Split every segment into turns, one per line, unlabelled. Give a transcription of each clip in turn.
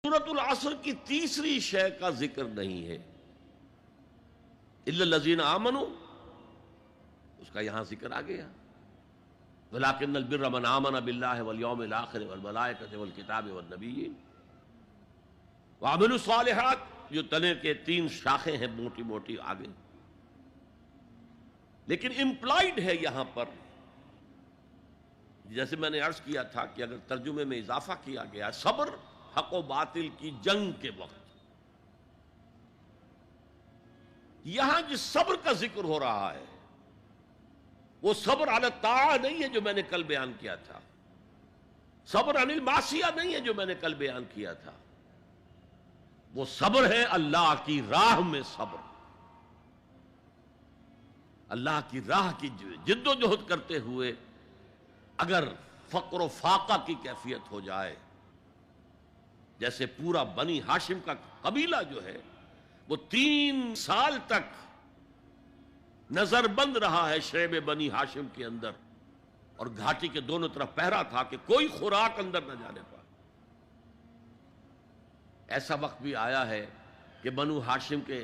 سورۃ العصر کی تیسری شے کا ذکر نہیں ہے، الا الذین آمنوا، اس کا یہاں ذکر آ گیا، ولکن البر من آمن باللہ والیوم الآخر والملائکۃ والکتاب والنبیین وعملوا الصالحات، جو تنے کے تین شاخیں ہیں موٹی موٹی آگے، لیکن امپلائڈ ہے یہاں پر، جیسے میں نے عرض کیا تھا کہ اگر ترجمے میں اضافہ کیا گیا صبر حق و باطل کی جنگ کے وقت، یہاں جس صبر کا ذکر ہو رہا ہے وہ صبر علی الطاعہ نہیں ہے جو میں نے کل بیان کیا تھا، صبر عن المعصیہ نہیں ہے جو میں نے کل بیان کیا تھا، وہ صبر ہے اللہ کی راہ میں صبر، اللہ کی راہ کی جد و جہد کرتے ہوئے اگر فقر و فاقہ کی کیفیت ہو جائے، جیسے پورا بنی ہاشم کا قبیلہ جو ہے وہ 3 سال تک نظر بند رہا ہے شعب بنی ہاشم کے اندر، اور گھاٹی کے دونوں طرف پہرا تھا کہ کوئی خوراک اندر نہ جانے پائے۔ ایسا وقت بھی آیا ہے کہ بنو ہاشم کے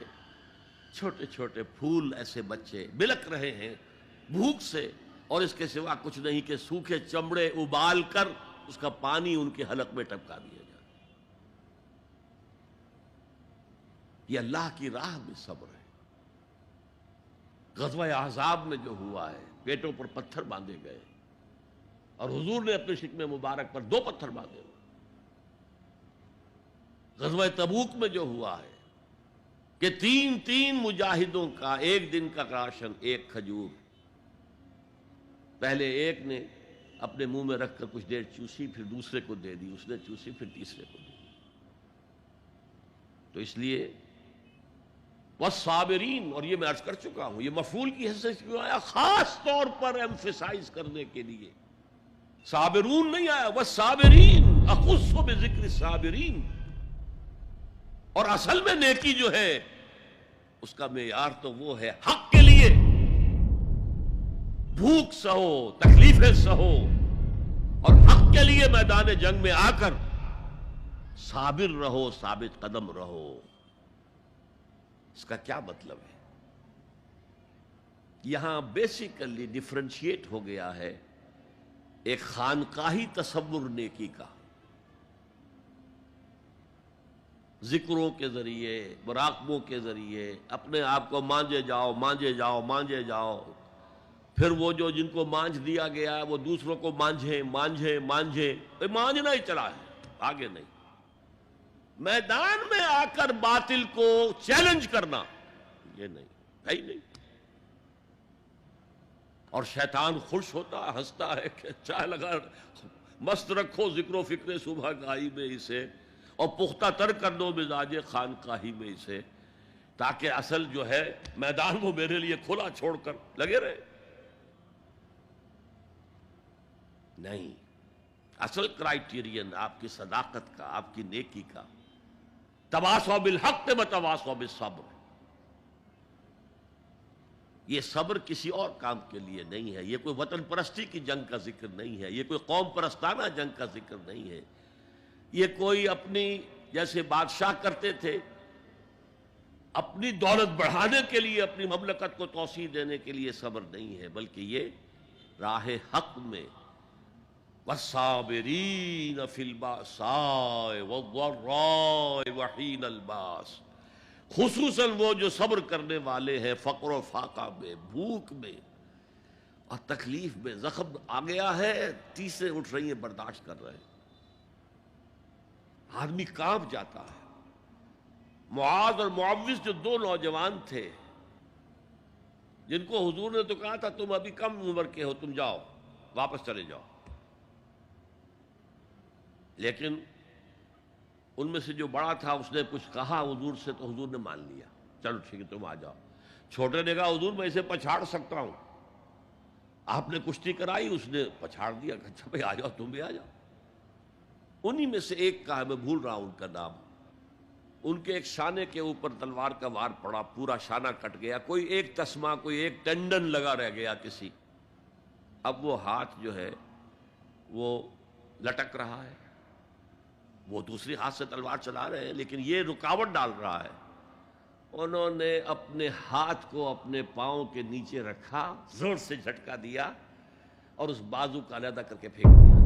چھوٹے چھوٹے پھول ایسے بچے بلک رہے ہیں بھوک سے، اور اس کے سوا کچھ نہیں کہ سوکھے چمڑے ابال کر اس کا پانی ان کے حلق میں ٹپکا دیا جائے۔ یہ اللہ کی راہ میں صبر ہے۔ غزوہ احزاب میں جو ہوا ہے، پیٹوں پر پتھر باندھے گئے اور حضور نے اپنے شکم مبارک پر 2 پتھر باندھے ہوئے۔ غزوہ تبوک میں جو ہوا ہے کہ 3 مجاہدوں کا 1 دن کا راشن 1 کھجور، پہلے ایک نے اپنے منہ میں رکھ کر کچھ دیر چوسی، پھر دوسرے کو دے دی، اس نے چوسی، پھر تیسرے کو دی۔ تو اس لیے والصابرین، اور یہ میں عرض کر چکا ہوں، یہ مفعول کی حیثیت سے کیوں آیا؟ خاص طور پر ایمفیسائز کرنے کے لیے، صابرون نہیں آیا، والصابرین اخص بذکر الصابرین۔ اور اصل میں نیکی جو ہے اس کا معیار تو وہ ہے حق کے لیے بھوک سہو، تکلیفیں سہو، اور حق کے لیے میدان جنگ میں آ کر صابر رہو، ثابت قدم رہو۔ اس کا کیا مطلب ہے؟ یہاں بیسیکلی ڈیفرنشیٹ ہو گیا ہے ایک خانقاہی تصور نیکی کا، ذکروں کے ذریعے، مراقبوں کے ذریعے اپنے آپ کو مانجے جاؤ، مانجے جاؤ، مانجے جاؤ، پھر وہ جو جن کو مانجھ دیا گیا ہے وہ دوسروں کو مانجھیں مانجھیں مانجھیں، مانجھنا ہی چلا ہے، آگے نہیں۔ میدان میں آ کر باطل کو چیلنج کرنا، یہ نہیں ہے ہی نہیں۔ اور شیطان خوش ہوتا ہنستا ہے کہ چائے لگا مست رکھو ذکر و فکر صبح گاہی میں اسے، اور پختہ تر کر دو مزاج خانقاہی میں اسے، تاکہ اصل جو ہے میدان وہ میرے لیے کھلا چھوڑ کر لگے رہے۔ نہیں، اصل کرائیٹیرین آپ کی صداقت کا، آپ کی نیکی کا تواصوا بالحق وتواصوا بالصبر۔ یہ صبر کسی اور کام کے لیے نہیں ہے، یہ کوئی وطن پرستی کی جنگ کا ذکر نہیں ہے، یہ کوئی قوم پرستانہ جنگ کا ذکر نہیں ہے، یہ کوئی اپنی جیسے بادشاہ کرتے تھے اپنی دولت بڑھانے کے لیے، اپنی مملکت کو توسیع دینے کے لیے صبر نہیں ہے، بلکہ یہ راہ حق میں والصابرین فی الباساء والضراء وحین الباس، خصوصاً وہ جو صبر کرنے والے ہیں فقر و فاقہ میں، بھوک میں اور تکلیف میں۔ زخم آ گیا ہے، تیسرے اٹھ رہی ہیں، برداشت کر رہے ہیں، آدمی کانپ جاتا ہے۔ معاذ اور معوذ جو 2 نوجوان تھے جن کو حضور نے تو کہا تھا تم ابھی کم عمر کے ہو، تم جاؤ واپس چلے جاؤ، لیکن ان میں سے جو بڑا تھا اس نے کچھ کہا حضور سے تو حضور نے مان لیا، چلو ٹھیک ہے تم آ جاؤ۔ چھوٹے نے کہا حضور میں اسے پچھاڑ سکتا ہوں، آپ نے کشتی کرائی، اس نے پچھاڑ دیا، اچھا بھائی آ جاؤ، تم بھی آ جاؤ۔ انہی میں سے ایک کا ہے، میں بھول رہا ہوں ان کا نام، ان کے ایک شانے کے اوپر تلوار کا وار پڑا، پورا شانہ کٹ گیا، کوئی ایک تسمہ، کوئی ایک ٹینڈن لگا رہ گیا کسی، اب وہ ہاتھ جو ہے وہ لٹک رہا ہے، وہ دوسری ہاتھ سے تلوار چلا رہے ہیں لیکن یہ رکاوٹ ڈال رہا ہے. انہوں نے اپنے ہاتھ کو اپنے پاؤں کے نیچے رکھا، زور سے جھٹکا دیا اور اس بازو کا علیحدہ کر کے پھینک دیا.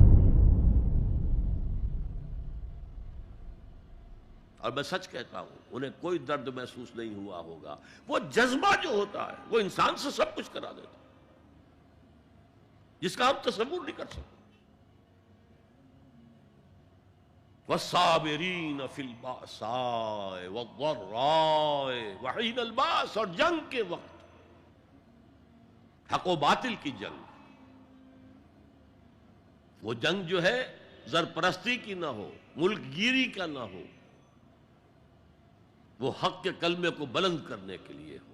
اور میں سچ کہتا ہوں انہیں کوئی درد محسوس نہیں ہوا ہوگا. وہ جذبہ جو ہوتا ہے وہ انسان سے سب کچھ کرا دیتا ہے، جس کا ہم تصور نہیں کر سکتے. والصابرین فی الباساء والضراء وحین الباس، اور جنگ کے وقت، حق و باطل کی جنگ. وہ جنگ جو ہے زرپرستی کی نہ ہو، ملک گیری کا نہ ہو، وہ حق کے کلمے کو بلند کرنے کے لیے ہو،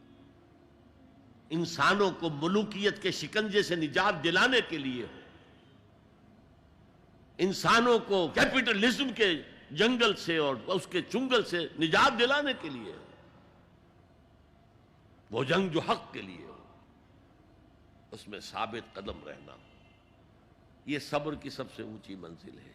انسانوں کو ملوکیت کے شکنجے سے نجات دلانے کے لیے ہو، انسانوں کو کیپٹلزم کے جنگل سے اور اس کے چنگل سے نجات دلانے کے لیے ہو. وہ جنگ جو حق کے لیے ہو، اس میں ثابت قدم رہنا، یہ صبر کی سب سے اونچی منزل ہے.